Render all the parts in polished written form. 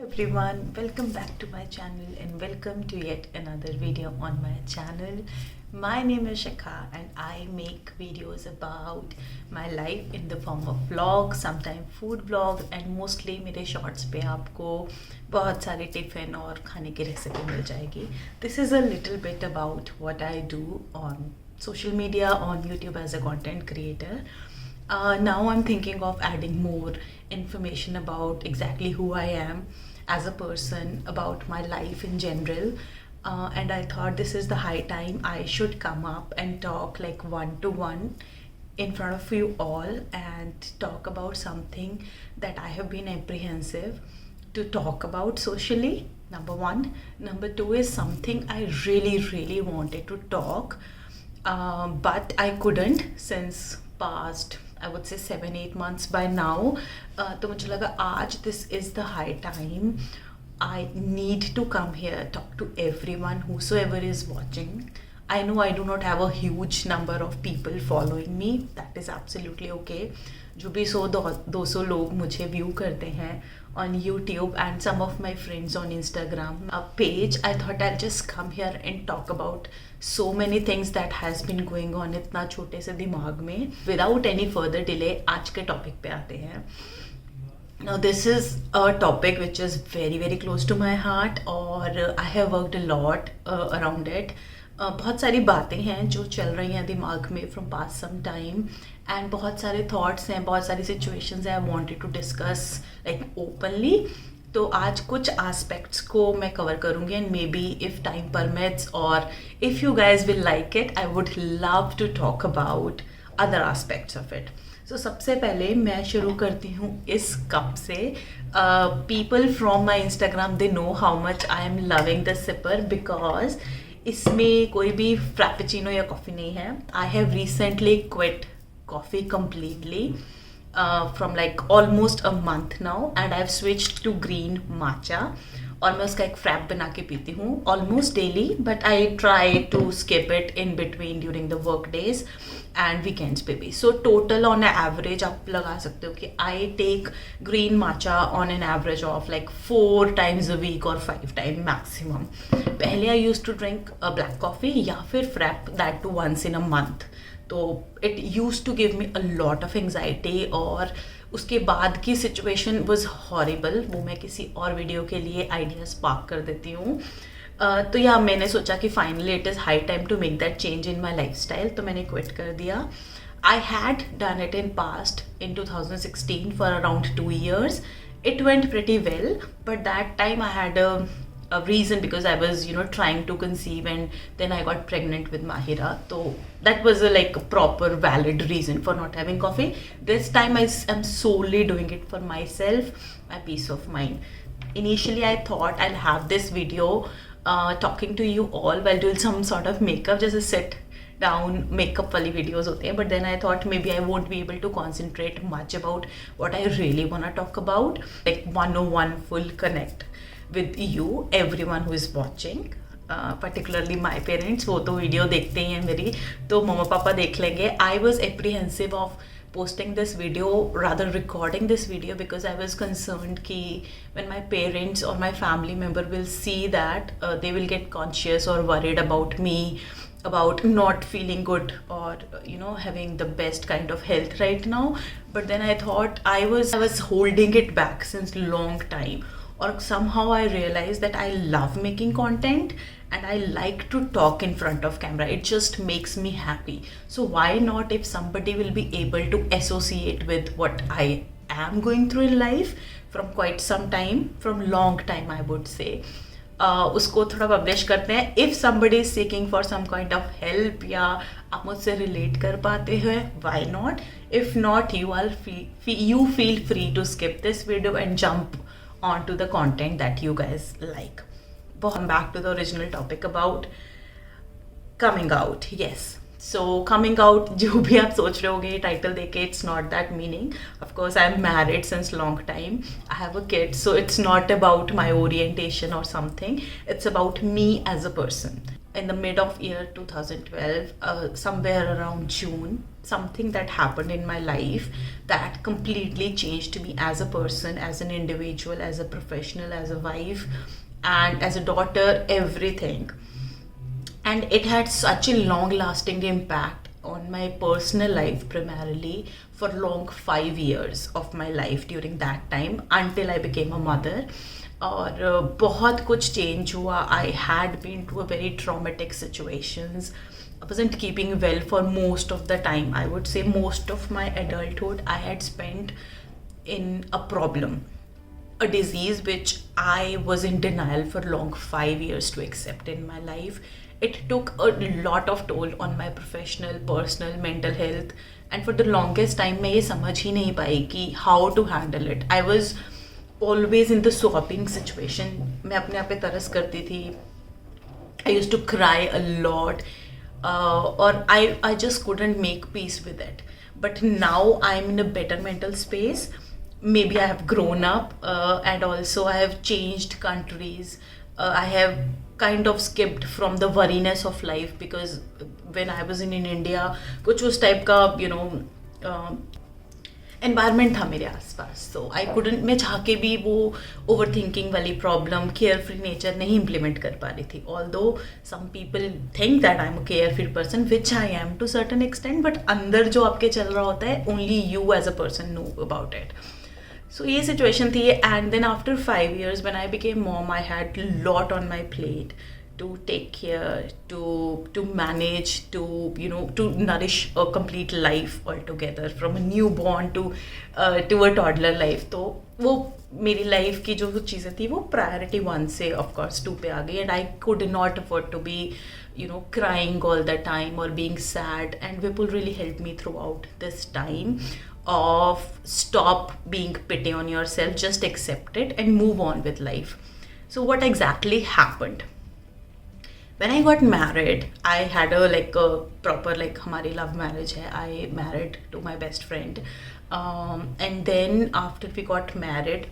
everyone, welcome back to my channel and welcome to yet another video on my channel. My name is Shikha and I make videos about my life in the form of vlogs, sometimes food vlogs and mostly मेरे shorts पे आपको बहुत सारे tiffin और खाने की recipe मिल जाएगी. This is a little bit about what I do on social media, on YouTube as a content creator. Now I'm thinking of adding more information about exactly who I am as a person, about my life in general, and I thought this is the high time I should come up and talk like one-to-one in front of you all and talk about something that I have been apprehensive to talk about socially, number one. Number two is something I really wanted to talk, but I couldn't since past I would say 7-8 months by now. तो मुझे लगा आज this is the high time. I need to come here, talk to everyone, whosoever is watching. I know I do not have a huge number of people following me. That is absolutely okay. जो भी 100-200 लोग मुझे view करते हैं on YouTube and some of my friends on Instagram page, I thought I'll just come here and talk about so many things that has been going on इतना छोटे से दिमाग में. Without any further delay, आज के topic पे आते हैं. Now this is a topic which is very close to my heart और I have worked a lot around it. बहुत सारी बातें हैं जो चल रही हैं दिमाग में from past some time and बहुत सारे thoughts हैं, बहुत सारी situations हैं I wanted to discuss like openly. तो आज कुछ aspects को मैं cover करूँगी and maybe if time permits or if you guys will like it, I would love to talk about other aspects of it. So सबसे पहले मैं शुरू करती हूँ इस कप से. People from my Instagram, they know how much I am loving the sipper because इसमें कोई भी फ्रैपेचिनो या कॉफ़ी नहीं है. I have recently quit coffee completely from like almost a month now and I've switched to green matcha और मैं उसका एक फ्रैप बना के पीती हूँ almost daily, but I try to skip it in between during the work days and weekends पे भी. So total on an average आप लगा सकते हो कि I take green matcha on an average of like 4 times a week or 5 times maximum. पहले I used to drink a black coffee या फिर frap, that too once in a month. तो it used to give me a lot of anxiety और उसके बाद की situation was horrible. वो मैं किसी और वीडियो के लिए आइडियाज स्पार्क कर देती हूँ. तो या मैंने सोचा कि finally it is high time to make that change in my lifestyle. तो मैंने क्विट कर दिया. I had done it in past in 2016 for around 2 years. It went pretty well, but that time I had a reason because I was trying to conceive and then I got pregnant with Mahira. So that was a like proper valid reason for not having coffee. This time I am solely doing it for myself, my peace of mind. Initially I thought I'll have this video talking to you all while doing some sort of makeup, just a sit down makeup wali videos hote hain, but then I thought maybe I won't be able to concentrate much about what I really want to talk about, like 101 full connect with you, everyone who is watching, particularly my parents. वो तो video देखते ही हैं मेरी, तो मम्मा पापा देख लेंगे. I was apprehensive of posting this video, rather recording this video, because I was concerned कि when my parents or my family member will see that they will get conscious or worried about me, about not feeling good or having the best kind of health right now. But then I thought I was holding it back since long time. Or somehow I realized that I love making content and I like to talk in front of camera. It just makes me happy. So why not, if somebody will be able to associate with what I am going through in life from quite some time, from long time I would say, उसको थोड़ा publish करते हैं. If somebody is seeking for some kind of help या आप मुझसे relate कर पाते हैं, why not? If not, you feel free to skip this video and jump onto the content that you guys like. But back to the original topic about coming out. Yes, so coming out, जो भी आप सोच रहे होगे title देके, it's not that meaning. Of course I'm married since long time, I have a kid, so it's not about my orientation or something. It's about me as a person. in the mid of year 2012, somewhere around June, something that happened in my life that completely changed me as a person, as an individual, as a professional, as a wife, and as a daughter, everything. And it had such a long lasting impact on my personal life, primarily for long 5 years of my life during that time until I became a mother. और बहुत कुछ change हुआ. I had been to a very traumatic situations. I wasn't keeping well for most of the time. I would say most of my adulthood I had spent in a problem, a disease which I was in denial for long 5 years to accept in my life. It took a lot of toll on my professional, personal, mental health, and for the longest time मैं ये समझ ही नहीं पाई कि how to handle it. I was always in the sobbing situation. मैं अपने आप पे तरस करती थी. I used to cry a lot, or I just couldn't make peace with it. But now I'm in a better mental space. Maybe I have grown up, and also I have changed countries. I have kind of skipped from the worriness of life, because when I was in India, कुछ उस type का environment था मेरे आसपास. सो I couldn't, मैं चाह के भी वो ओवर थिंकिंग वाली प्रॉब्लम, केयर फ्री नेचर नहीं इम्प्लीमेंट कर पा रही थी. Although some people think that I am a care free person, which I am to certain extent, but अंदर जो आपके चल रहा होता है only you as a person know about it. So ये सिचुएशन थी. And then after 5 years when I became mom, I had lot on my plate to take care, to manage, to nourish a complete life altogether, from a newborn to a toddler life. तो वो मेरी life की जो चीज़ें थी वो priority 1 से of course 2 पे आ गई. And I could not afford to be crying all the time or being sad. And Vipul really helped me throughout this time of stop being pity on yourself, just accept it and move on with life. So what exactly happened? When I got married, I had a proper हमारी love marriage है. I married to my best friend, and then after we got married,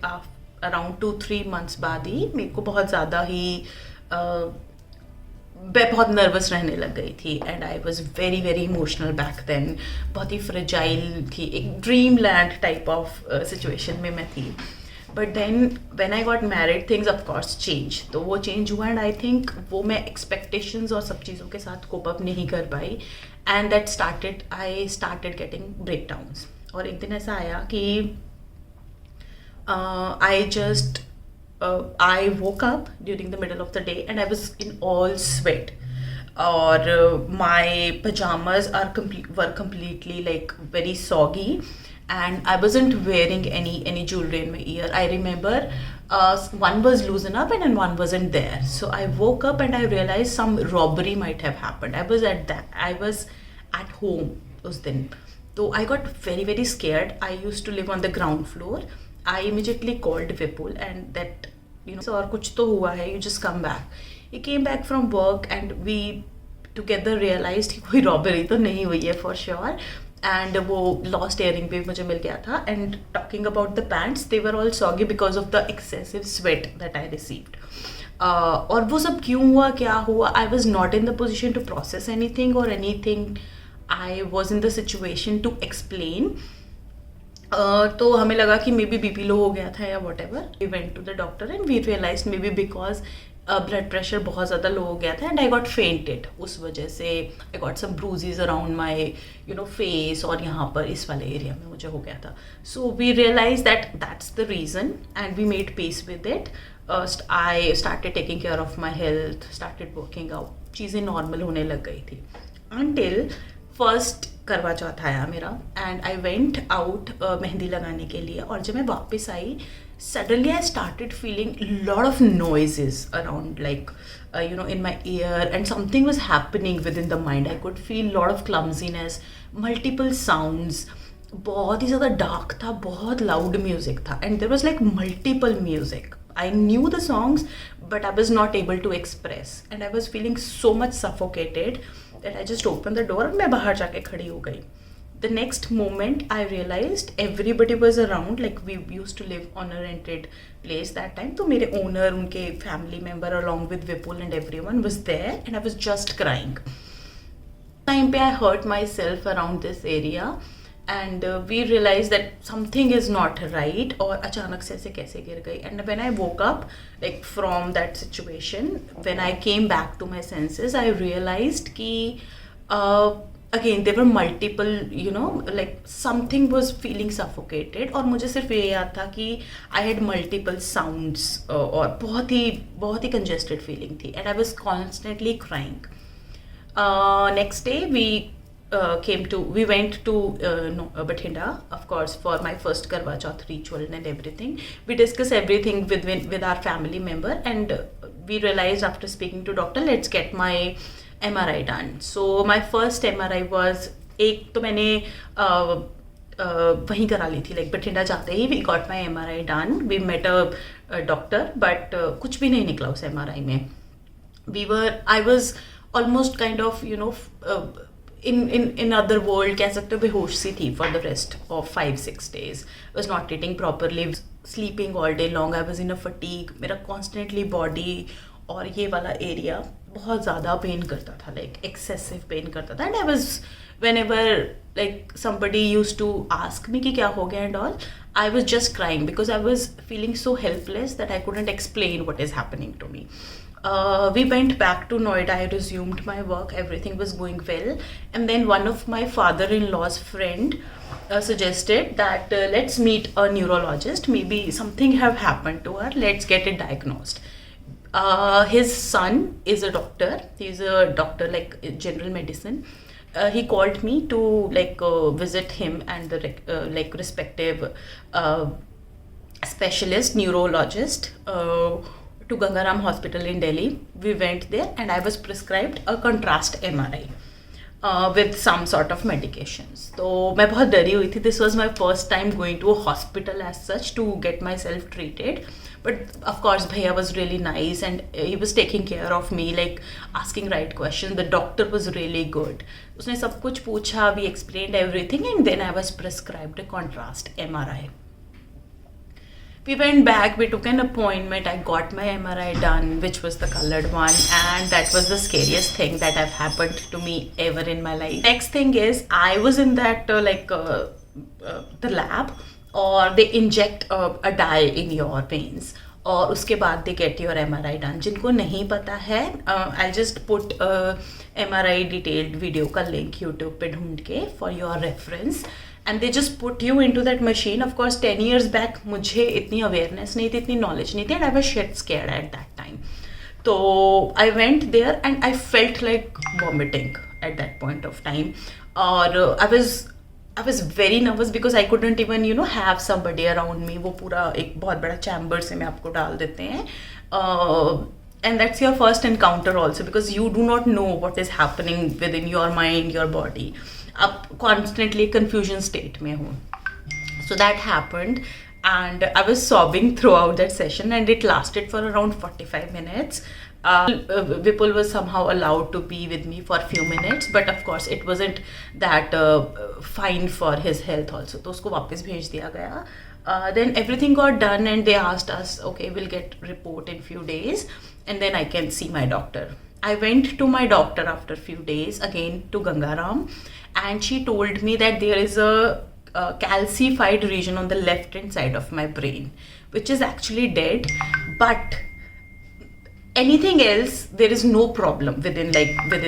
around 2-3 months बाद ही मेरे को बहुत ज़्यादा ही मैं बहुत nervous रहने लग गई थी. And I was very very emotional back then. बहुत ही फ्रेजाइल थी, एक dream land type of situation में मैं थी. But then when I got married, things of course change. तो वो चेंज हुआ, एंड आई थिंक वो मैं एक्सपेक्टेशंस और सब चीज़ों के साथ कोप अप नहीं कर पाई. And that I started getting break downs. और एक दिन ऐसा आया कि I woke up during the middle of the day and I was in all sweat, or my pajamas were completely very soggy, and I wasn't wearing any jewelry in my ear. I remember one was loosened up and one wasn't there. So I woke up and I realized some robbery might have happened. I was at home उस दिन. So I got very very scared. I used to live on the ground floor. I immediately called Vipul, and that और कुछ तो हुआ है, you just come back. He came back from work and we together realized कि कोई robbery तो नहीं हुई है for sure. And वो lost earring भी मुझे मिल गया था. And talking about the pants, they were all soggy because of the excessive sweat that I received. और वो सब क्यों हुआ, क्या हुआ, I was not in the position to process anything or anything. I was in the situation to explain. तो हमें लगा कि मे बी बीपी लो हो गया था या whatever. We went to the doctor and we realize maybe because blood pressure बहुत ज़्यादा लो हो गया था. And I got fainted. उस वजह से I got some bruises around my face, और यहाँ पर इस वाले एरिया में मुझे हो गया था. So we realise that's the reason, and we made peace with it. I started taking care of my health, started working out. चीज़ें नॉर्मल होने लग गई थी until फर्स्ट करवा चौथ आया मेरा. And I went out mehndi लगाने के लिए. और जब मैं वापस आई, suddenly I started feeling lot of noises around, in my ear, and something was happening within the mind. I could feel lot of clumsiness, multiple sounds. बहुत ही ज़्यादा dark था, बहुत loud music था, and there was multiple music. I knew the songs, but I was not able to express, and I was feeling so much suffocated that I just opened the door and मैं बाहर जाके खड़ी हो गई. the next moment I realized everybody was around. Like we used to live on a rented place that time, तो मेरे owner, उनके family member along with Vipul and everyone was there, and I was just crying. Time पे I hurt myself around this area, and we realized that something is not right. और अचानक से ऐसे कैसे गिर गई. And when I woke up like from that situation, when I came back to my senses, I realized कि again there were multiple, you know, like something was feeling suffocated. और मुझे सिर्फ ये याद था कि I had multiple sounds, और बहुत ही congested feeling थी, and I was constantly crying. Next day we went to Bathinda, of course, for my first Karwa Chauth ritual and everything. We discussed everything with our family member, and we realized after speaking to doctor, let's get my MRI done. So my first MRI was, एक तो मैंने वहीं करा ली थी, like Bathinda जाते ही we got my MRI done. We met a doctor, but कुछ भी नहीं निकला उस MRI में. I was almost kind of, you know, in other world, कह सकते हो, बेहोश सी थी for the rest of 5-6 days. I was not eating properly, sleeping all day long. I was in a fatigue. मेरा constantly body और ये वाला area बहुत ज़्यादा पेन करता था, like excessive पेन करता था. And I was, whenever like somebody used to ask me कि क्या हो गया and all, I was just crying because I was feeling so helpless that I couldn't explain what is happening to me. We went back to Noida. I resumed my work. Everything was going well. And then one of my father-in-law's friend suggested that let's meet a neurologist. Maybe something have happened to her. Let's get it diagnosed. His son is a doctor. He's a doctor, like general medicine. He called me to like visit him and the like respective specialist neurologist to Gangaram Hospital in Delhi. We went there and I was prescribed a contrast MRI with some sort of medications. तो मैं बहुत डरी हुई थी. This was my first time going to a hospital as such to get myself treated. But of course, Bhaiya was really nice and he was taking care of me, like asking right questions. The doctor was really good. उसने सब कुछ पूछा, we explained everything, and then I was prescribed a contrast MRI. We went back, we took an appointment, I got my MRI done, which was the colored one, and that was the scariest thing that have happened to me ever in my life. Next thing is, I was in that the lab, or they inject a dye in your veins, और उसके बाद they get your MRI done. जिनको नहीं पता है, I'll just put MRI detailed video का link YouTube पे ढूंढ के for your reference. And they just put you into that machine. Of course, 10 years back, मुझे इतनी awareness नहीं थी, इतनी knowledge नहीं थी, and I was shit scared at that time. So I went there and I felt like vomiting at that point of time. Or I was very nervous because I couldn't even, you know, have somebody around me. वो पूरा एक बहुत बड़ा chamber से में आपको डाल देते हैं. And that's your first encounter also, because you do not know what is happening within your mind, your body. आप constantly confusion state में हो. So that happened and I was sobbing throughout that session, and it lasted for around 45 minutes. Vipul was somehow allowed to be with me for a few minutes, but of course it wasn't that fine for his health also. तो उसको वापस भेज दिया गया. Then everything got done and they asked us, okay, we'll get report in few days and then I can see my doctor. I went to my doctor after few days again to Gangaram, and she told me that there is a calcified region on the left hand side of my brain which is actually dead, but anything else there is no problem within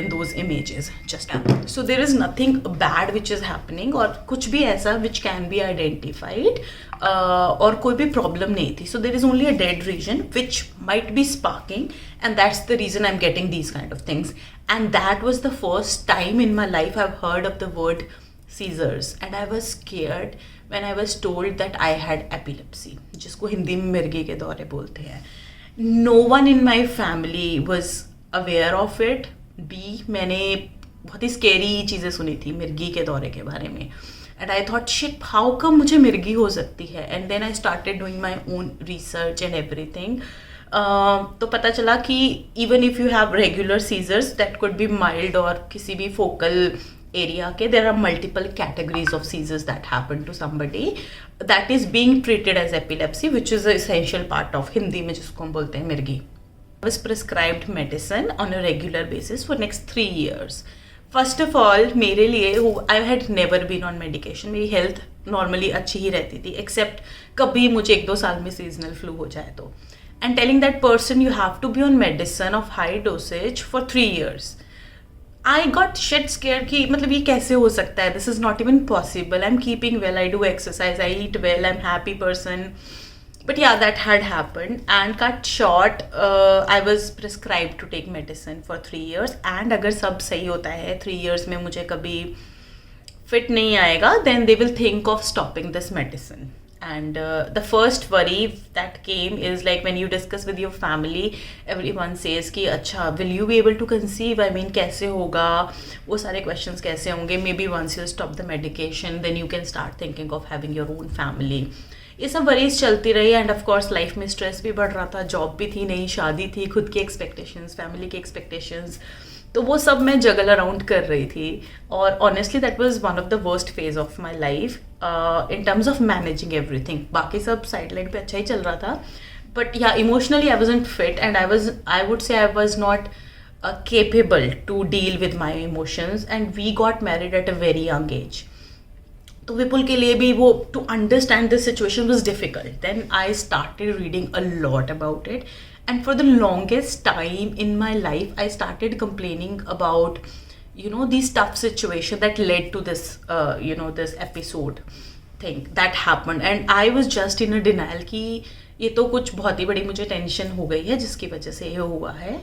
those images. Just so there is nothing bad which is happening or कुछ भी ऐसा which can be identified और कोई भी problem नहीं थी. So there is only a dead region which might be sparking, and that's the reason I'm getting these kind of things. And that was the first time in my life I've heard of the word seizures, and I was scared when I was told that I had epilepsy, जिसको हिंदी में मिर्गी के दौरे बोलते हैं. No one in my family was aware of it. मैंने बहुत ही scary चीज़ें सुनी थी मिर्गी के दौरे के बारे में. And I thought, shit, how come मुझे मिर्गी हो सकती है? And then I started doing my own research and everything. तो पता चला कि even if you have regular seizures, that could be mild or किसी भी focal area के there are multiple categories of seizures that happen to somebody that is being treated as epilepsy, which is an essential part of Hindi में जिसको हम बोलते हैं मिर्गी. I was prescribed medicine on a regular basis for next 3 years. First of all, मेरे लिए I had never been on medication. मेरी health normally अच्छी ही रहती थी, except कभी मुझे 1-2 साल में seasonal flu हो जाए तो. And telling that person you have to be on medicine of high dosage for 3 years. I got shit scared कि मतलब ये कैसे हो सकता है? This is not even possible. I'm keeping well. I do exercise. I eat well. I'm happy person. But yeah, that had happened. And cut short, I was prescribed to take medicine for 3 years. And अगर सब सही होता है 3 years में मुझे कभी fit नहीं आएगा, then they will think of stopping this medicine. And the first worry that came is like when you discuss with your family, everyone says कि अच्छा will you be able to conceive? I mean कैसे होगा? वो सारे questions कैसे होंगे? Maybe once you stop the medication, then you can start thinking of having your own family. ये सब वरीज चलती रही. एंड ऑफ कोर्स लाइफ में स्ट्रेस भी बढ़ रहा था, जॉब भी थी, नई शादी थी, खुद की एक्सपेक्टेशंस, फैमिली की एक्सपेक्टेशंस, तो वो सब मैं जगल अराउंड कर रही थी. और honestly that was one of the worst phase of my life in terms of managing everything. बाकी सब साइडलाइन पे अच्छा ही चल रहा था, बट या emotionally I wasn't fit and I would से I was not capable to deal with my emotions. And we got married at a very young age. तो विपुल के लिए भी वो to understand this situation was difficult. Then I started reading a lot about it, and for the longest time in my life I started complaining about this tough situation that led to this this episode thing that happen. And I was just in a denial कि ये तो कुछ बहुत ही बड़ी मुझे tension हो गई है जिसकी वजह से ये हुआ है.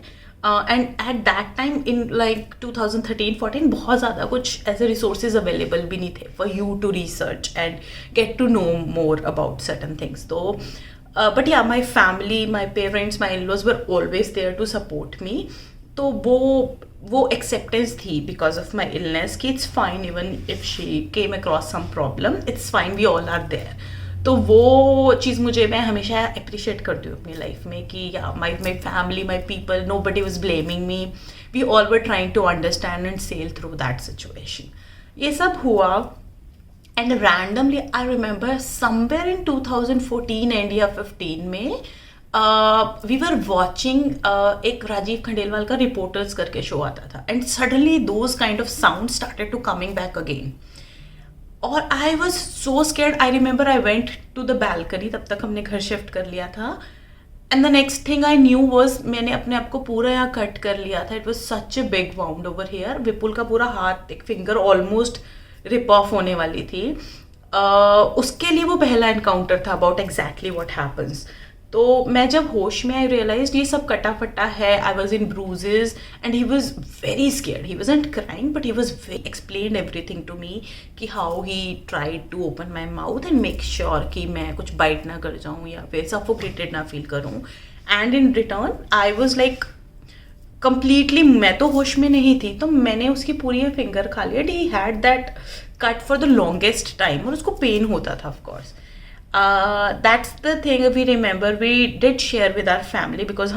And at that time in like 2013-14 बहुत ज़्यादा कुछ ऐसे रिसोर्सेज अवेलेबल भी नहीं थे for you to research and get to know more about certain things. तो but yeah my family, my parents, my in-laws were always there to support me. तो वो एक्सेप्टेंस थी बिकॉज ऑफ माई इलनेस कि it's fine even if she came across some problem, it's fine, we all are there. तो वो चीज़ मुझे मैं हमेशा appreciate करती हूँ अपनी लाइफ में कि yeah my family, my people, nobody was blaming me, we all were trying to understand and sail through that situation. ये सब हुआ and randomly I remember somewhere in 2014 and yeah 15 में we were watching एक राजीव खंडेलवाल का reporters करके show आता था, and suddenly those kind of sound started to coming back again. और I was so scared. I remember I went to the balcony, तब तक हमने घर शिफ्ट कर लिया था. And the next thing I knew was मैंने अपने आप को पूरा यहाँ कट कर लिया था. It was such a big wound over here. Vipul का पूरा हाथ, एक फिंगर ऑलमोस्ट रिप ऑफ होने वाली थी. उसके लिए वो पहला एनकाउंटर था अबाउट एग्जैक्टली व्हाट हैपन्स. तो मैं जब होश में आई रियलाइज ये सब कटा फटा है. I was in bruises and he was very scared. He wasn't crying but he was explain everything to me कि how he tried to open my mouth and make sure कि मैं कुछ बाइट ना कर जाऊँ या फिर सफोकेटेड ना फील करूँ. And in return I was like completely, मैं तो होश में नहीं थी, तो मैंने उसकी पूरी फिंगर खा लिया. He had that cut for the longest time और उसको पेन होता था of course. That's the thing we remember. We did share with our family because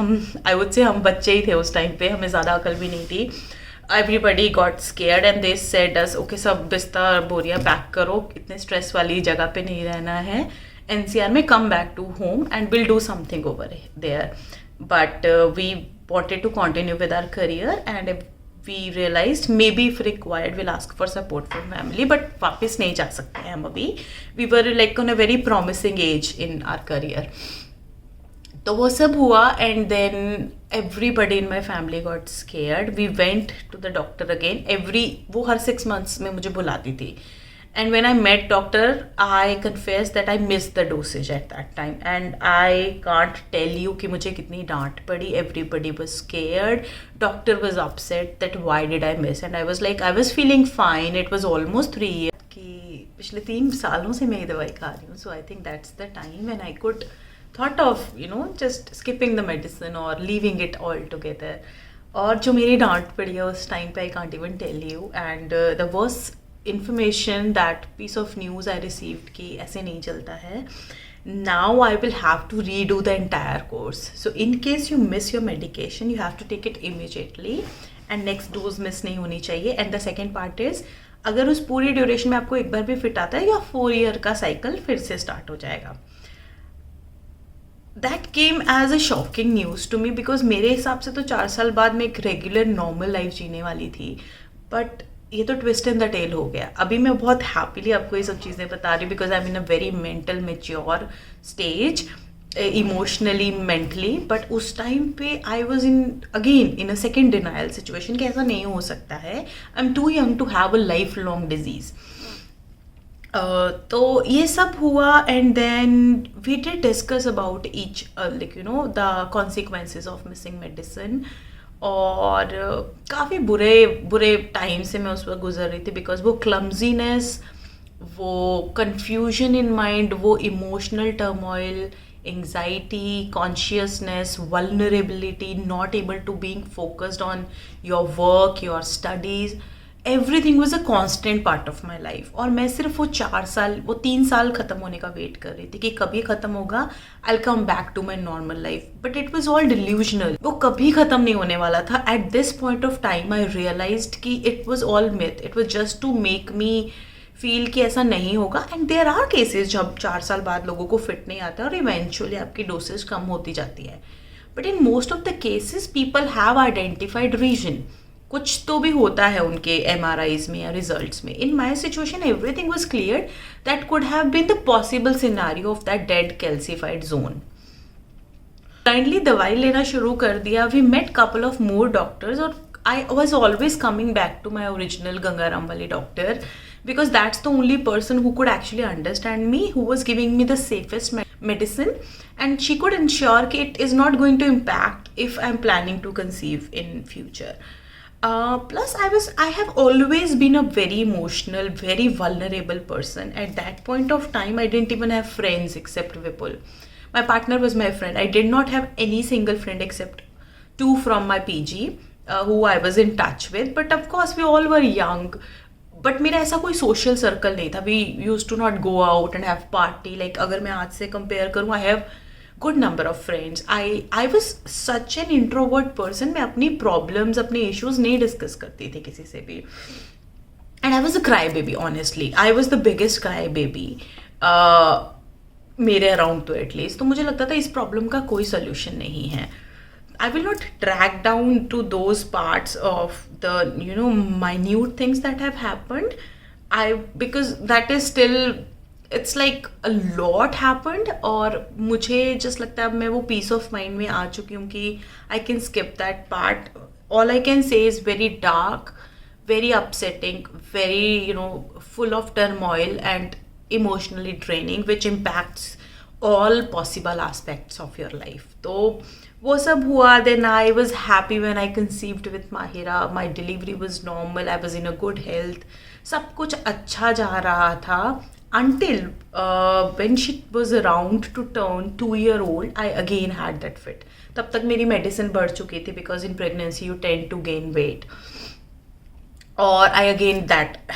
I would say हम बच्चे ही थे उस टाइम पे, हमें ज़्यादा अकल भी नहीं थी. Everybody got scared and they said us, okay सब बिस्तर बोरियाँ पैक करो, इतने स्ट्रेस वाली जगह पे नहीं रहना है NCR में, come back to home and we'll do something over there. But we wanted to continue with our career and we realized maybe if required we'll ask for support from family, but वापस नहीं जा सकते हैं हम अभी. We were like on a very promising age in our career. तो वो सब हुआ and then everybody in my family got scared. We went to the doctor again. वो हर 6 months में मुझे बुलाती थी. And when I met doctor, I confessed that I missed the dosage at that time. And I can't tell you कि मुझे कितनी डांट पड़ी. Everybody was scared. Doctor was upset that why did I miss? And I was like, I was feeling fine. It was almost 3 years. कि पिछले 3 सालों से मैं ये दवाई खा रही हूँ. So I think that's the time when I could thought of, just skipping the medicine or leaving it altogether. और जो मेरी डांट पड़ी है उस टाइम पे I can't even tell you. And the worst information, that piece of news I received कि ऐसे नहीं चलता है. Now I will have to redo the entire course. So in case you miss your medication, you have to take it immediately and next dose miss नहीं होनी चाहिए. And the second part is अगर उस पूरी duration में आपको एक बार भी फिट आता है, या 4 ईयर का साइकिल फिर से स्टार्ट हो जाएगा. That came as a shocking news to me, because मेरे हिसाब से तो 4 साल बाद मैं एक रेगुलर नॉर्मल लाइफ जीने वाली थी. बट ये तो ट्विस्ट इन द टेल हो गया. अभी मैं बहुत हैप्पीली आपको ये सब चीज़ें बता रही हूँ, because I am in a very mental mature stage, emotionally, mentally. But उस टाइम पे I was in a second denial situation कि ऐसा नहीं हो सकता है. I am too young to have a life long disease. तो ये सब हुआ, and then we did discuss about each the consequences of missing medicine. और काफ़ी बुरे टाइम से मैं उस वक्त गुजर रही थी, बिकॉज वो क्लम्जीनेस, वो कन्फ्यूजन इन माइंड, वो emotional turmoil, anxiety, consciousness, vulnerability, not able to being focused on your work, your studies, everything was a constant part of my life. और मैं सिर्फ वो 3 साल ख़त्म होने का वेट कर रही थी कि कभी ख़त्म होगा, I will come back to my normal life. But it was all delusional. वो कभी ख़त्म नहीं होने वाला था. At this point of time I realized कि it was all myth. It was just to make me feel कि ऐसा नहीं होगा. एंड देयर आर केसेस जब 4 साल बाद लोगों को फिट नहीं आता और इवेंचुअली आपकी डोसेज कम होती जाती है. But in most of the cases people have identified reason. कुछ तो भी होता है उनके MRIs में या रिजल्ट्स में. In my situation everything was clear that could have been the possible scenario of that dead calcified zone. Kindly दवाई लेना शुरू कर दिया. We met couple of more doctors, और I was always coming back to my original Gangaram वाले doctor, because that's the only person who could actually understand me, who was giving me the safest medicine, and she could ensure that it is not going to impact if I'm planning to conceive in future. Plus I have always been a very emotional, very vulnerable person. At that point of time, I didn't even have friends except Vipul. My partner was my friend. I did not have any single friend except 2 from my PG, who I was in touch with. But of course, we all were young. But मेरा ऐसा कोई social circle नहीं था. We use to not go out and have party. Like अगर मैं आज से compare करूँ, I have good number of friends. I was such an introvert person. मैं अपनी प्रॉब्लम्स, अपने इश्यूज नहीं डिस्कस करती थी किसी से भी. And I was a cry baby. Honestly I was the biggest cry baby मेरे अराउंड, तो एटलीस्ट. तो मुझे लगता था इस प्रॉब्लम का कोई सोल्यूशन नहीं है. I will not drag down to those parts of the minute things that have happened. Because that is still, it's like a lot happened. और मुझे just लगता है अब मैं वो peace of mind में आ चुकी हूँ कि I can skip that part. All I can say is very dark, very upsetting, very full of turmoil and emotionally draining, which impacts all possible aspects of your life. तो वो सब हुआ. Then I was happy when I conceived with Mahira. My delivery was normal. I was in a good health. सब कुछ अच्छा जा रहा था until when she was around to turn 2-year-old, I again had that fit. तब तक मेरी medicine बढ़ चुकी थी, because in pregnancy you tend to gain weight. और I again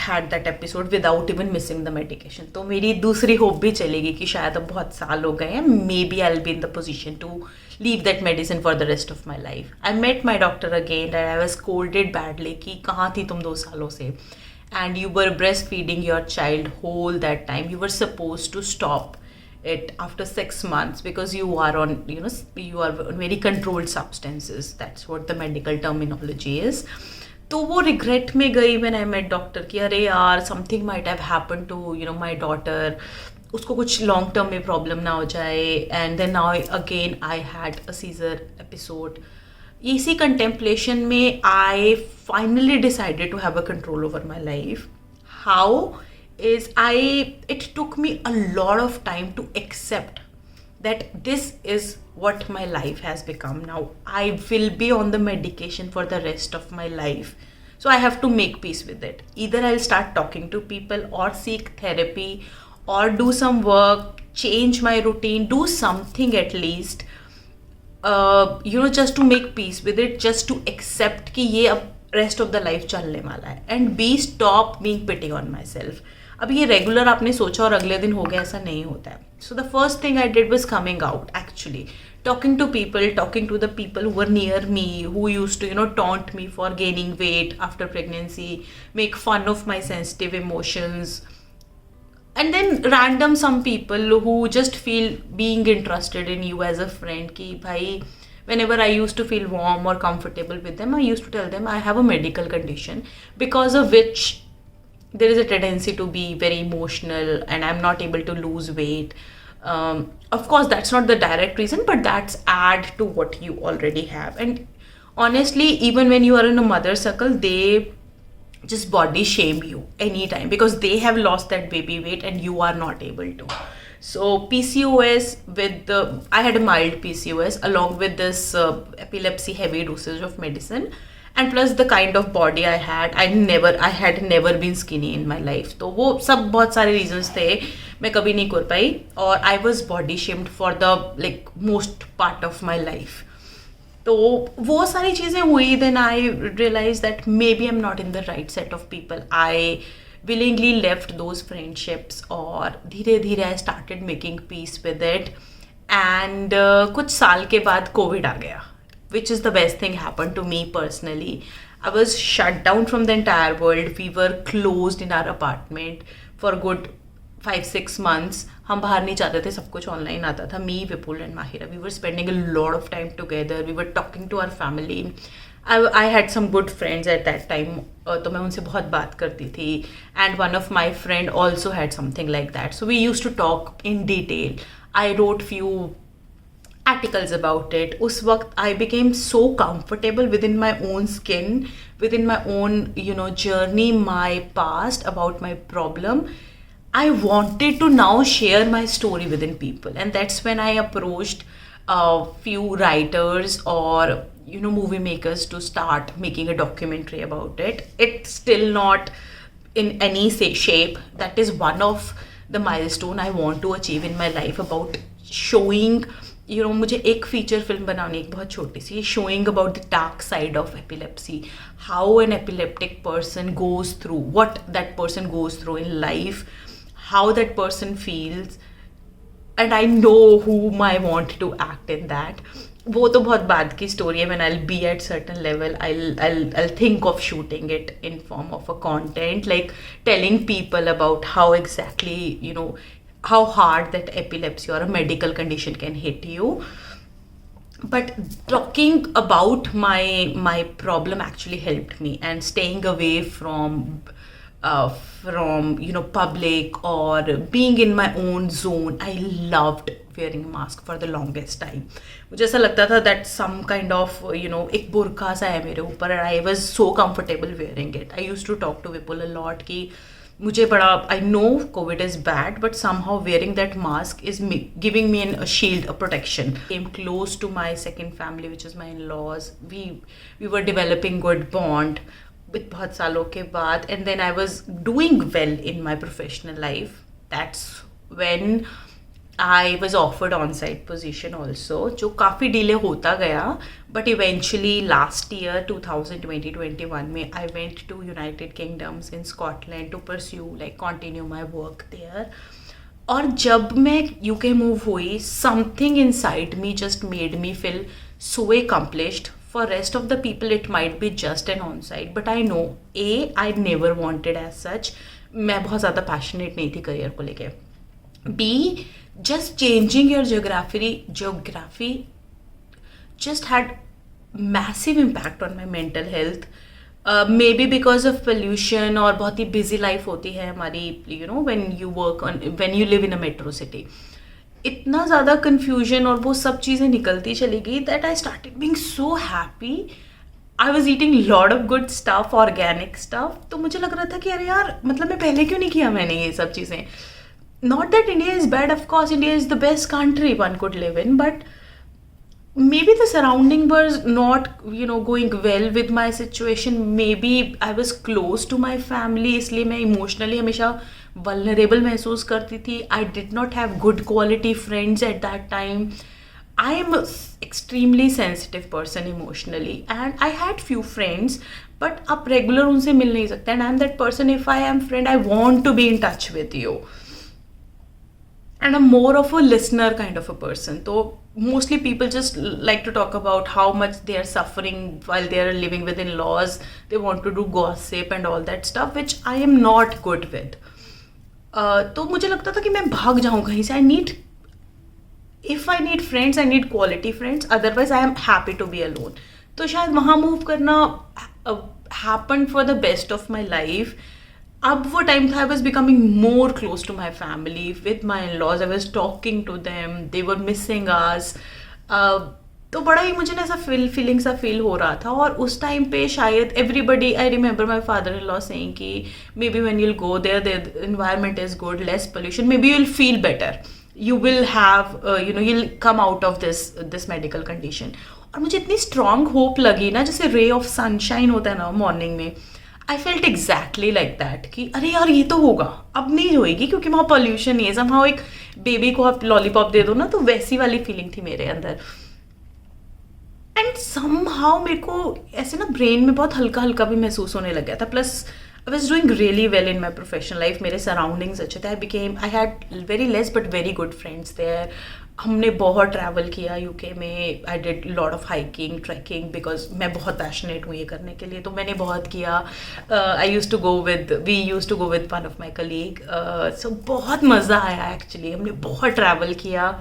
had that episode without even missing the medication. तो मेरी दूसरी होप भी चलेगी कि शायद अब बहुत साल हो गए हैं, maybe I will be in the position to leave that medicine for the rest of my life. I met my doctor again and I was scolded badly कि कहाँ थी तुम 2 सालों से, and you were breast feeding your child whole that time. You were suppose to stop it after 6 months because you are on very controlled substances. That's what the medical terminology is. तो वो regret में गई when I met doctor कि अरे यार something might have happen to my daughter, उसको कुछ long term में प्रॉब्लम ना हो जाए. And then now again I had a seizure episode. इसी कंटेम्पलेशन में I finally decided to have a control over my life. How is it took me a lot of time to accept that this is what my life has become now. I will be on the medication for the rest of my life, so I have to make peace with it. Either I'll start talking to people or seek therapy or do some work, change my routine, do something at least, just to make peace with it, just to accept कि ये अब rest of the life चलने वाला है. And stop being pity on myself. अभी ये regular आपने सोचा और अगले दिन हो गया, ऐसा नहीं होता है. So the first thing I did was coming out, actually talking to people, talking to the people who were near me, who used to, taunt me for gaining weight after pregnancy, make fun of my sensitive emotions. And then random some people who just feel being interested in you as a friend. Ki bhai, whenever I used to feel warm or comfortable with them, I used to tell them I have a medical condition because of which there is a tendency to be very emotional and I'm not able to lose weight. Of course, that's not the direct reason, but that's add to what you already have. And honestly, even when you are in a mother circle, they just body shame you anytime because they have lost that baby weight and you are not able to. So PCOS I had a mild PCOS along with this epilepsy, heavy dosage of medicine, and plus the kind of body I had, I had never been skinny in my life. तो वो सब बहुत सारे reasons थे, मैं कभी नहीं कर पाई, और I was body shamed for the most part of my life. तो वो सारी चीज़ें हुई. Then I realized that maybe I'm not in the right set of people. I willingly left those friendships और धीरे धीरे I started making peace with it. And कुछ साल के बाद COVID आ गया, which is the best thing happened to me personally. I was shut down from the entire world. We were closed in our apartment for good 5-6 months. हम बाहर नहीं जाते थे, सब कुछ ऑनलाइन आता था. Me, Vipul and Mahira, we were spending a lot of time together. We were talking to our family. I had some good friends at that time, तो मैं उनसे बहुत बात करती थी. And one of my friend also had something like that. So we used to talk in detail. I wrote few articles about it. उस वक्त I became so comfortable within my own skin, within my own journey, my past, about my problem. I wanted to now share my story within people, and that's when I approached a few writers or movie makers to start making a documentary about it. It's still not in any shape. That is one of the milestone I want to achieve in my life, about showing मुझे एक feature film बनानी, एक बहुत छोटी सी, showing about the dark side of epilepsy, how an epileptic person goes through, what that person goes through in life, how that person feels, and I know whom I want to act in that. वो तो बहुत बाद की story है. When I'll be at certain level, I'll think of shooting it in form of a content, like telling people about how exactly how hard that epilepsy or a medical condition can hit you. But talking about my problem actually helped me, and staying away from public or being in my own zone. I loved wearing a mask for the longest time. मुझे ऐसा लगता था that some kind of एक बुर्का सा है मेरे ऊपर, and I was so comfortable wearing it. I used to talk to people a lot कि मुझे बड़ा, I know COVID is bad, but somehow wearing that mask is giving me a shield, a protection. Came close to my second family, which is my in-laws. We were developing good bond with बहुत सालों के बाद, and then I was doing well in my professional life. That's when I was offered on-site position also, जो काफ़ी delay होता गया, but eventually last year 2020-21 में I went to United Kingdoms in Scotland to pursue, continue my work there. और जब मैं UK move हुई, something inside me just made me feel so accomplished. For rest of the people it might be just an on-site, but I know I never wanted as such. मैं बहुत ज़्यादा passionate नहीं थी career को लेके. B, just changing your geography just had massive impact on my mental health. Maybe because of pollution और बहुत ही busy life होती है हमारी, when you live in a metro city. इतना ज़्यादा confusion और वो सब चीज़ें निकलती चली गई that I started being so happy. I was eating a lot of good stuff, organic stuff. तो मुझे लग रहा था कि अरे यार, मतलब मैं पहले क्यों नहीं किया मैंने ये सब चीज़ें. Not that India is bad, of course, India is the best country one could live in, but maybe the surrounding was not, going well with my situation. Maybe I was close to my family, इसलिए मैं emotionally हमेशा vulnerable महसूस करती थी. I did not have good quality friends at that time. I am an extremely sensitive person emotionally, and I had few friends, but आप regular उनसे मिल नहीं सकते. And I am that person, if I am friend, I want to be in touch with you. And I'm more of a listener kind of a person. So mostly people just like to talk about how much they are suffering while they are living with in-laws. They want to do gossip and all that stuff, which I am not good with. तो मुझे लगता था कि मैं भाग जाऊँ कहीं से. If I need friends, I need quality friends. Otherwise, I am happy to be alone. तो शायद वहाँ move करना happened for the best of my life. अब वो टाइम था, I was becoming more close to my family, with my in-laws. I was talking to them. They were missing us. तो बड़ा ही मुझे ना ऐसा फीलिंग सा फील हो रहा था. और उस टाइम पे शायद everybody, I remember my father in law saying कि maybe when you'll go there, the environment is good, less pollution, maybe you'll feel better, you will have you'll come out of this medical condition. और मुझे इतनी strong hope लगी ना, जैसे ray of sunshine होता है ना morning में. I felt exactly like that कि अरे यार ये तो होगा, अब नहीं होएगी क्योंकि वहाँ pollution नहीं है. somehow एक बेबी को आप लॉलीपॉप दे दो ना, तो वैसी वाली फीलिंग थी मेरे अंदर. एंड somehow मेरे को ऐसे ना ब्रेन में बहुत हल्का हल्का भी महसूस होने लग गया था. Plus I was doing really well in my professional life. मेरे surroundings अच्छे थे. I had very less but very good friends there. हमने बहुत travel किया UK में. I did a lot of hiking, trekking because मैं बहुत passionate हूँ ये करने के लिए. तो मैंने बहुत किया. We used to go with one of my colleague. So बहुत मज़ा आया actually. हमने बहुत travel किया.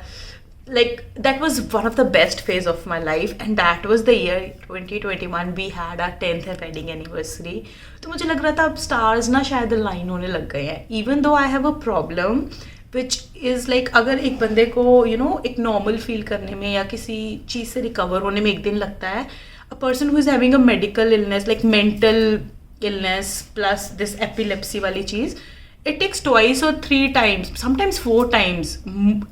Like that was one of the best phase of my life, and that was the year 2021. We had our 10th wedding anniversary. तो मुझे लग रहा था अब stars ना शायद align होने लग गए हैं. Even though I have a problem, which is like अगर एक बंदे को एक normal feel करने में या किसी चीज़ से recover होने में एक दिन लगता है, a person who is having a medical illness like mental illness plus this epilepsy वाली चीज़, it takes 2 or 3 times, sometimes 4 times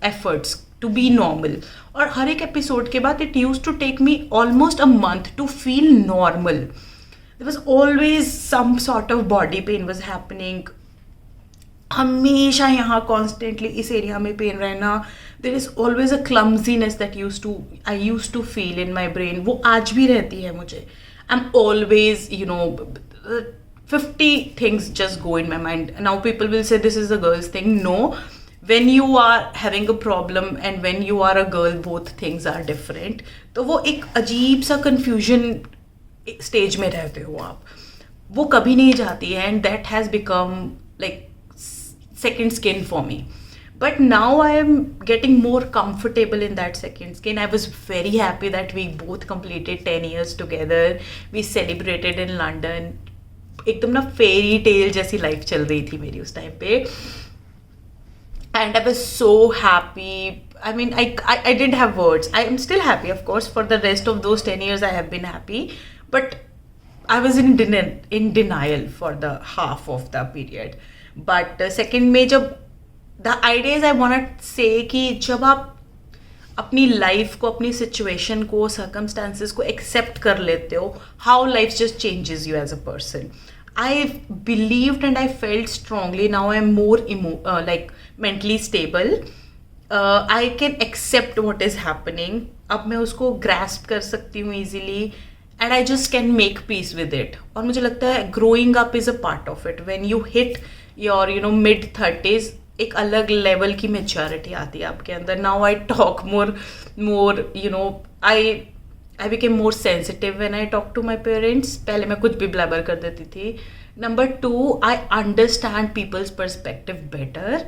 efforts to be normal. और हर एक एपिसोड के बाद it used to take me almost a month to feel normal. There was always some sort of body pain was happening. हमेशा यहाँ constantly इस area में pen रहना. There is always a clumsiness that I used to feel in my brain. वो आज भी रहती है मुझे. I'm always 50 things just go in my mind. Now people will say this is a girl's thing. No. When you are having a problem and when you are a girl, both things are different. तो वो एक अजीब सा confusion stage में रहते हो आप. वो कभी नहीं जाती है, and that has become like second skin for me. But now I am getting more comfortable in that second skin. I was very happy that we both completed 10 years together. We celebrated in London. एकदम ना fairy tale जैसी life चल रही थी मेरी उस time पे. And I was so happy. I mean, I didn't have words. I am still happy, of course. For the rest of those 10 years, I have been happy. But I was in denial for the half of the period. But second में जब the idea is I want to say कि जब आप अपनी life को, अपनी situation को, circumstances को accept कर लेते हो, how life just changes you as a person. I believed and I felt strongly. Now I am more like mentally stable. I can accept what is happening. अब मैं उसको grasp कर सकती हूँ easily, and I just can make peace with it. और मुझे लगता है growing up is a part of it. When you hit your mid-30s, एक अलग level की maturity आती है आपके अंदर. Now I talk more. I became more sensitive when I talk to my parents. पहले मैं कुछ भी blabber कर देती थी. Number 2, I understand people's perspective better.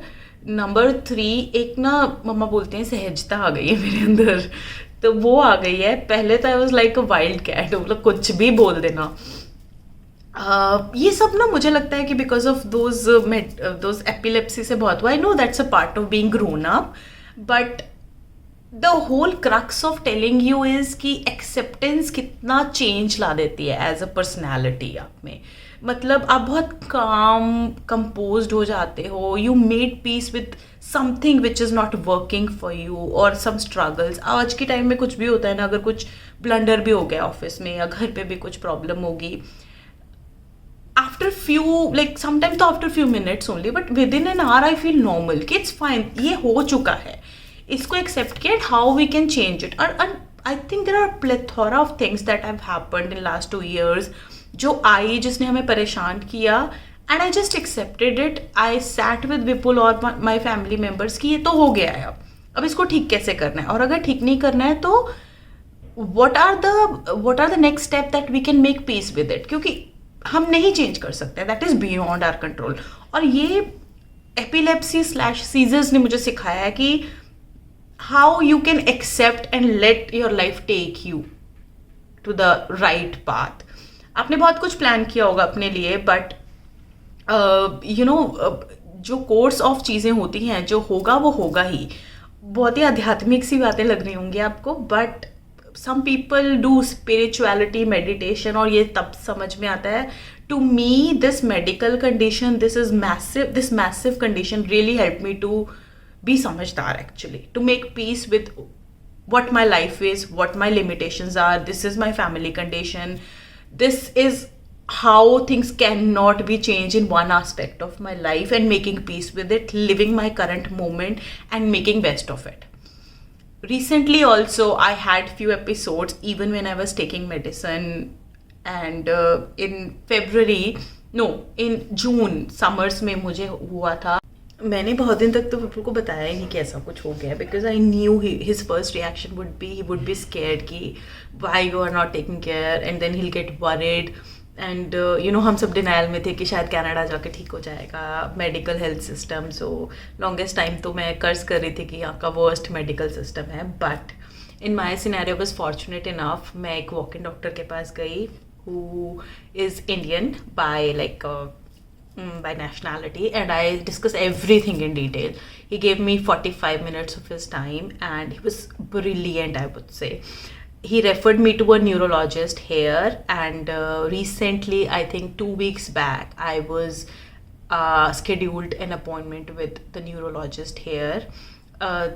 Number 3, एक ना मम्मा बोलते हैं सहजता आ गई है मेरे अंदर. तो वो आ गई है. पहले तो I was like a wild cat. मतलब कुछ भी बोल देना. ये सब ना मुझे लगता है कि because of those epilepsy से बहुत हुआ. I know that's a part of being grown up, but the whole crux of telling you is कि acceptance कितना change ला देती है as a personality आप में. मतलब आप बहुत calm, composed हो जाते हो. You made peace with something which is not working for you or some struggles. आज के टाइम में कुछ भी होता है ना, अगर कुछ blunder भी हो गया ऑफिस में या घर पे भी कुछ प्रॉब्लम होगी, after sometimes तो after few minutes only, but within an hour I feel normal कि it's fine, ये हो चुका है, इसको accept किया, how we can change it. And I think there are a plethora of things that have happened in last 2 years जो आई जिसने हमें परेशान किया, and I just accepted it. I sat with Vipul और my family members कि ये तो हो गया है अब. अब इसको ठीक कैसे करना है, और अगर ठीक नहीं करना है तो what are the next step that we can make peace with it, क्योंकि हम नहीं चेंज कर सकते, that is beyond our control. और ये एपिलेप्सी स्लैश सीजर्स ने मुझे सिखाया है कि how you can accept and let your life take you to the right path. आपने बहुत कुछ प्लान किया होगा अपने लिए, बट जो कोर्स ऑफ चीज़ें होती हैं, जो होगा वो होगा ही. बहुत ही आध्यात्मिक सी बातें लग रही होंगी आपको, but some people do spirituality, meditation, और ये तब समझ में आता है. To me, this medical condition, this massive condition really helped me to be समझदार actually, to make peace with what my life is, what my limitations are. This is my family condition. This is how things cannot be changed in one aspect of my life, and making peace with it, living my current moment and making best of it. Recently also I had few episodes even when I was taking medicine, and in June summers में मुझे हुआ था. मैंने बहुत दिन तक तो people को बताया ही नहीं कि ऐसा कुछ हो गया, because I knew his first reaction would be scared कि why you are not taking care, and then he'll get worried. And हम सब डिनाइल में थे कि शायद कनाडा जाके ठीक हो जाएगा, medical health system. So longest time तो मैं कर्ज कर रही थी कि यहाँ का वर्स्ट मेडिकल सिस्टम है. But in my scenario was fortunate enough, मैं एक वॉक इन डॉक्टर के पास गई who is Indian by nationality, and I discussed everything in detail. He gave me 45 minutes of his time, and he was brilliant, I would say. He referred me to a neurologist here, and recently, I think 2 weeks back, I was scheduled an appointment with the neurologist here.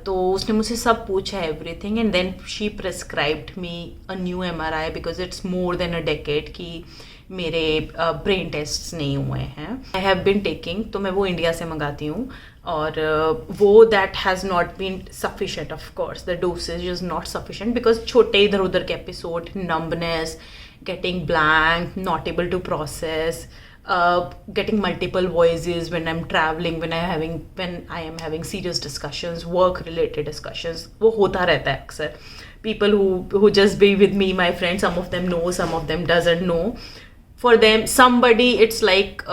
तो उसने मुझसे सब पूछा everything, and then she prescribed me a new MRI because it's more than a decade कि मेरे brain tests नहीं हुए हैं. आई हैव बिन टेकिंग, तो मैं वो इंडिया से मंगाती हूँ, और वो that has not been sufficient. Of course the dosage is not sufficient because छोटे इधर उधर के episode, numbness, getting blank, not able to process, getting multiple voices when I'm traveling, when I am having serious discussions, work related discussions, वो होता रहता है अक्सर. People who just be with me, my friends, some of them know, some of them doesn't know. For them, somebody, it's like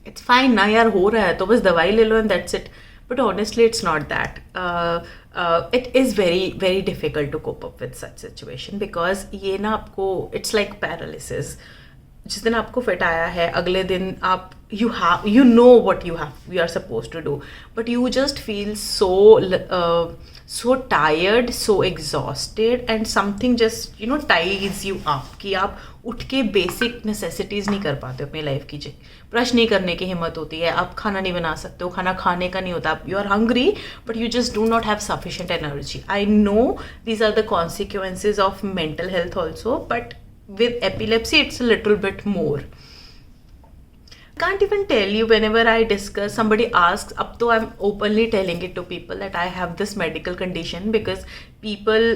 it's fine ना यार, हो रहा है तो बस दवाई ले लो and that's it. But honestly, it's not that. It is very very difficult to cope up with such situation, because ये ना आपको, it's like paralysis. जिस दिन आपको फिट आया है, अगले दिन आप you know what you are supposed to do, but you just feel so tired, so exhausted, and something just ties you up कि आप उठ के बेसिक नेसेसिटीज़ नहीं कर पाते अपनी लाइफ की. ब्रश नहीं करने की हिम्मत होती है, आप खाना नहीं बना सकते हो, खाना खाने का नहीं होता, you are hungry but you just do not have sufficient energy. I know these are the consequences of mental health also, but with epilepsy it's a little bit more. Can't even tell you, whenever I discuss, somebody asks, up to I'm openly telling it to people that I have this medical condition, because people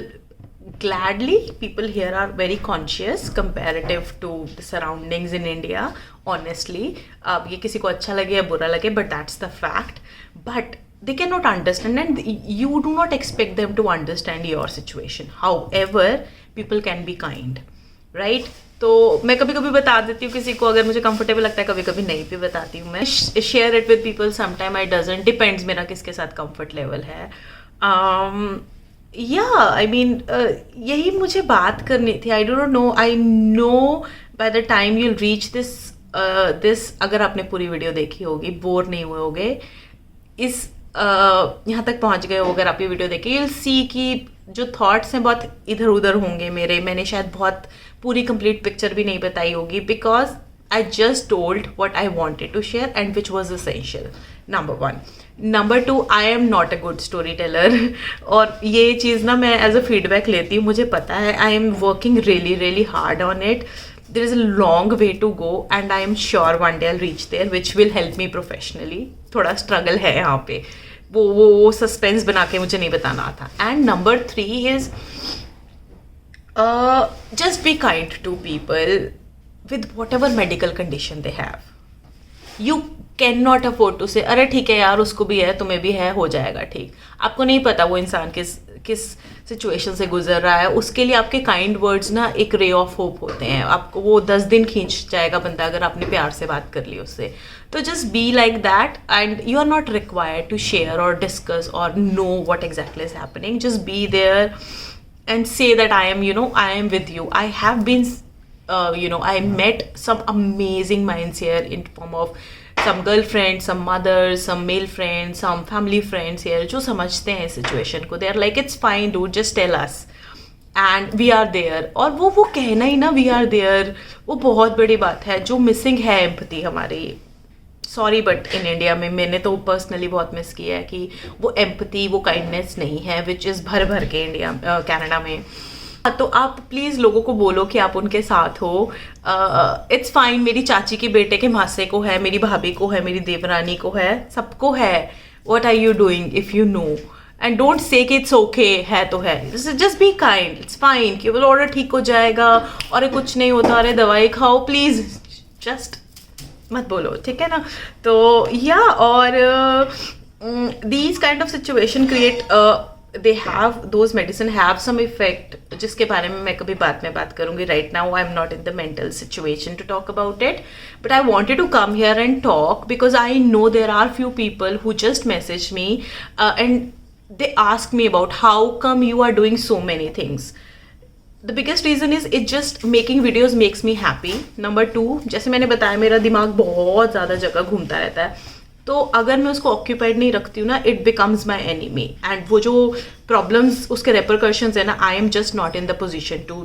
here are very conscious comparative to the surroundings in India, honestly. अब ये किसी को अच्छा लगे या बुरा लगे, but that's the fact. But they cannot understand, and you do not expect them to understand your situation. However, people can be kind, right. तो मैं कभी कभी बता देती हूँ किसी को, अगर मुझे कंफर्टेबल लगता है, कभी कभी नहीं भी बताती हूँ. मैं share it with people, sometime I doesn't, depends मेरा किसके साथ कंफर्ट लेवल है. आई मीन यही मुझे बात करनी थी. I don't know, I know by the time you will reach this, अगर आपने पूरी वीडियो देखी होगी, बोर नहीं हुए होगे, इस यहाँ तक पहुँच गए हो अगर आप ये वीडियो देखें, यू विल सी कि जो थॉट्स हैं बहुत इधर उधर होंगे मेरे. मैंने शायद बहुत पूरी कंप्लीट पिक्चर भी नहीं बताई होगी, because I just told what I wanted to share and which was essential. Number 1. Number 2, I am not a good story teller, और ये चीज़ ना मैं एज अ फीडबैक लेती हूँ, मुझे पता है. I am working really really hard on it. There is a long way to go, and I am sure one day I will reach there, which will help me professionally. थोड़ा struggle है यहाँ पे, वो suspense बना के मुझे नहीं बताना था. And number 3 is just be kind to people with whatever medical condition they have. You can not afford to say अरे ठीक है यार उसको भी है तुम्हें भी है हो जाएगा ठीक. आपको नहीं पता वो इंसान किस किस सिचुएशन से गुजर रहा है. उसके लिए आपके काइंड वर्ड्स ना एक रे ऑफ होप होते हैं. आपको वो 10 दिन खींच जाएगा बंदा अगर आपने प्यार से बात कर ली उससे. तो just be like that and you are not required to share और डिस्कस और know what exactly is happening. Just be there and say that I am with you. I have been I met some amazing minds here in form of some girlfriends, some mothers, some male friends, some family friends here जो समझते हैं situation को. they are like it's fine dude, just tell us and we are there. और वो कहना ही ना we are there वो बहुत बड़ी बात है. जो मिसिंग है एम्पैथी हमारी, सॉरी बट इन इंडिया में मैंने तो पर्सनली बहुत मिस किया है कि वो एम्पैथी वो काइंडनेस नहीं है विच इज़ भर भर के इंडिया कनाडा में. तो आप प्लीज़ लोगों को बोलो कि आप उनके साथ हो. It's fine. मेरी चाची के बेटे के मासे को है, मेरी भाभी को है, मेरी देवरानी को है, सबको है. What are you doing if you know and don't say कि इट्स ओके है तो है. Just be kind. It's fine कि बोलो ऑर्डर ठीक हो जाएगा और कुछ नहीं होता, अरे दवाई खाओ प्लीज़. जस्ट मत बोलो, ठीक है ना. तो या और these kind of situation create they have those medicine have some effect जिसके बारे में मैं कभी बाद में बात करूंगी. Right now I am not in the mental situation to talk about it but I wanted to come here and talk because I know there are few people who just message me and they ask me about how come you are doing so many things. The biggest reason is it just making videos makes me happy. Number 2, जैसे मैंने बताया मेरा दिमाग बहुत ज़्यादा जगह घूमता रहता है. तो अगर मैं उसको ऑक्यूपाइड नहीं रखती हूँ ना it becomes my enemy and वो जो प्रॉब्लम्स उसके रेपरकर्शंस है ना I am just not in the position to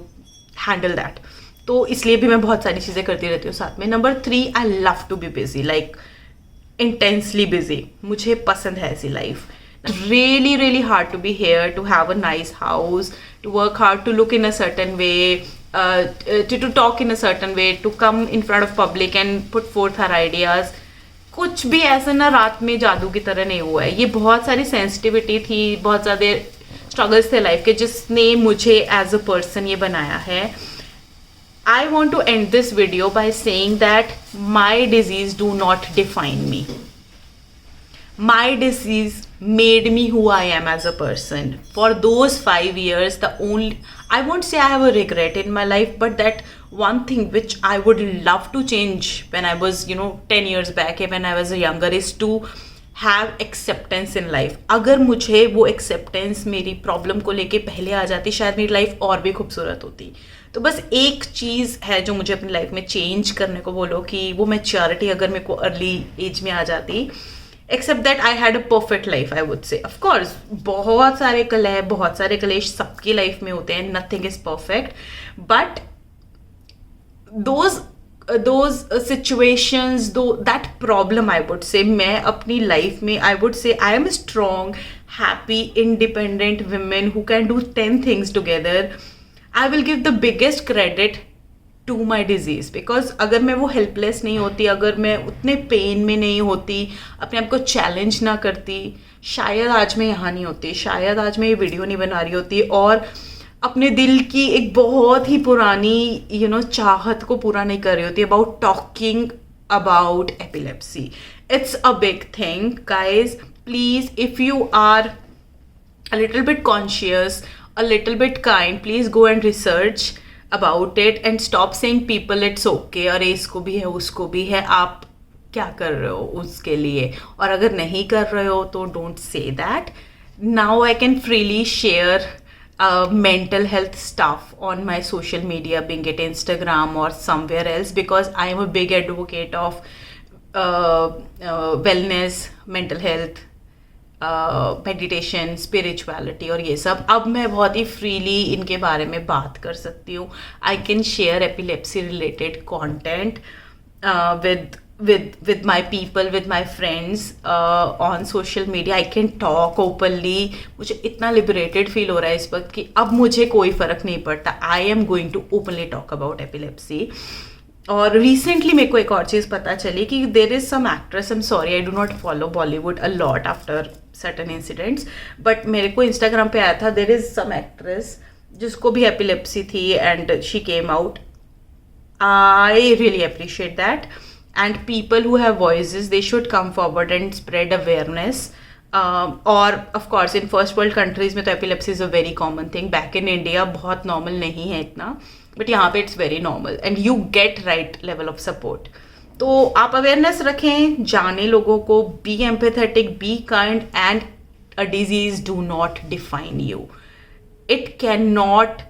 handle that. तो इसलिए भी मैं बहुत सारी चीज़ें करती रहती हूँ साथ में. Number 3, I love to be busy, like intensely busy. मुझे पसंद है ऐसी life. really hard to be here, to have a nice house, to work hard, to look in a certain way, to talk in a certain way, to come in front of public and put forth our ideas. कुछ भी ऐसा ना रात में जादू की तरह नहीं हुआ है. ये बहुत सारी सेंसिटिविटी थी, बहुत ज़्यादा स्ट्रगल्स थे लाइफ के जिसने मुझे एज अ पर्सन ये बनाया है. I want to end this video by saying that my disease do not define me. My disease made me who I am as a person. For those 5 years, I won't say I have a regret in my life, but that one thing which I would love to change when I was, 10 years back, when I was younger, is to have acceptance in life. अगर मुझे वो acceptance मेरी problem को लेके पहले आ जाती शायद मेरी life और भी खूबसूरत होती. तो बस एक चीज़ है जो मुझे अपनी लाइफ में चेंज करने को बोलो कि वो मैच्योरिटी अगर मेरे को अर्ली एज में आ जाती. Except that I had a perfect life I would say. Of course बहुत सारे कलह बहुत सारे कलेश सबकी लाइफ में होते हैं. Nothing is perfect but those situations, though that problem, I would say मैं अपनी लाइफ में I would say I am a strong, happy, independent woman who can do 10 things together. I will give the biggest credit to my disease because अगर मैं वो helpless नहीं होती, अगर मैं उतने पेन में नहीं होती, अपने आप को चैलेंज ना करती, शायद आज मैं यहाँ नहीं होती, शायद आज मैं ये वीडियो नहीं बना रही होती और अपने दिल की एक बहुत ही पुरानी चाहत को पूरा नहीं कर रही होती about talking about epilepsy. It's a big thing guys. Please if you are a little bit conscious, a little bit kind, please go and research about it and stop saying people it's okay, अरे इसको भी है उसको भी है, आप क्या कर रहे हो उसके लिए, और अगर नहीं कर रहे हो तो don't say that. Now I can freely share mental health stuff on my social media, being it Instagram or somewhere else, because I am a big advocate of wellness, mental health, meditation, spirituality और ये सब. अब मैं बहुत ही freely इनके बारे में बात कर सकती हूँ. I can share epilepsy related content with my people, with my friends on social media. I can talk openly. मुझे इतना liberated feel हो रहा है इस वक्त कि अब मुझे कोई फ़र्क नहीं पड़ता. I am going to openly talk about epilepsy. और रिसेंटली मेरे को एक और चीज़ पता चली कि there is some actress, I am sorry I do not follow Bollywood a lot after certain incidents, but मेरे को इंस्टाग्राम पे आया था देर इज़ सम एक्ट्रेस जिसको भी एपिलेप्सी थी and she came out. I really appreciate that. and people who have voices, they should come forward and spread awareness. और of course in first world countries में तो epilepsy is a very common thing. Back in India बहुत normal नहीं है इतना, but यहाँ पे it's very normal and you get right level of support. तो आप awareness रखें, जाने लोगों को, be empathetic, be kind, and a disease do not define you. It cannot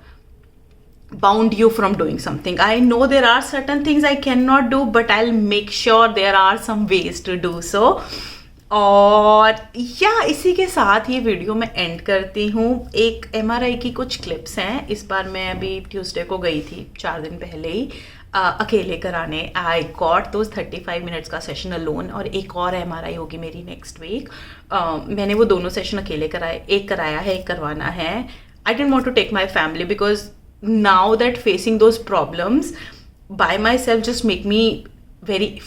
bound you from doing something. I know there are certain things I cannot do, but I'll make sure there are some ways to do so. और या इसी के साथ ये video मैं and करती हूँ. एक MRI की कुछ क्लिप्स हैं. इस बार मैं अभी ट्यूसडे को गई थी, 4 दिन पहले ही, अकेले कराने. आई गॉट दोज 35 मिनट्स का सेशन अलोन, और एक और MRI होगी मेरी नेक्स्ट वीक. मैंने वो दोनों सेशन अकेले कराए. एक कराया है, एक करवाना है. I don't want to take my family because now that facing those problems by myself just make me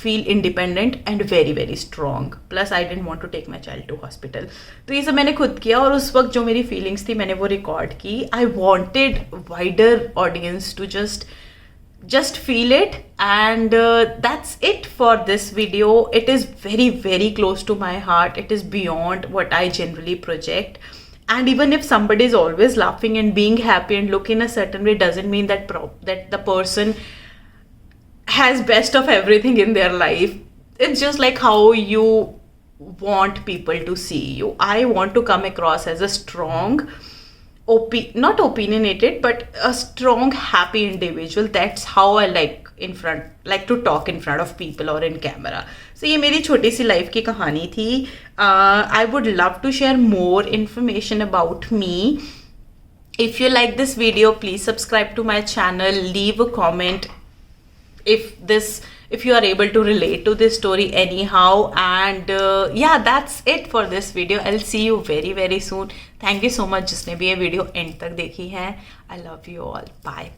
feel independent and very strong. Plus I didn't want to take my child to hospital. तो ये सब मैंने खुद किया, और उस वक्त जो मेरी feelings थी मैंने वो record की. I wanted wider audience to just feel it, and that's it for this video. It is very close to my heart. It is beyond what I generally project. And even if somebody is always laughing and being happy and look in a certain way, doesn't mean that that the person has best of everything in their life. It's just like how you want people to see you. I want to come across as a strong, not opinionated, but a strong, happy individual. That's how I like to talk in front of people or in camera. So ये मेरी छोटी सी life की कहानी थी. I would love to share more information about me. If you like this video, please subscribe to my channel, leave a comment if you are able to relate to this story anyhow. And yeah, that's it for this video. I'll see you very soon. Thank you so much जिसने भी ये video and तक देखी है. I love you all. Bye.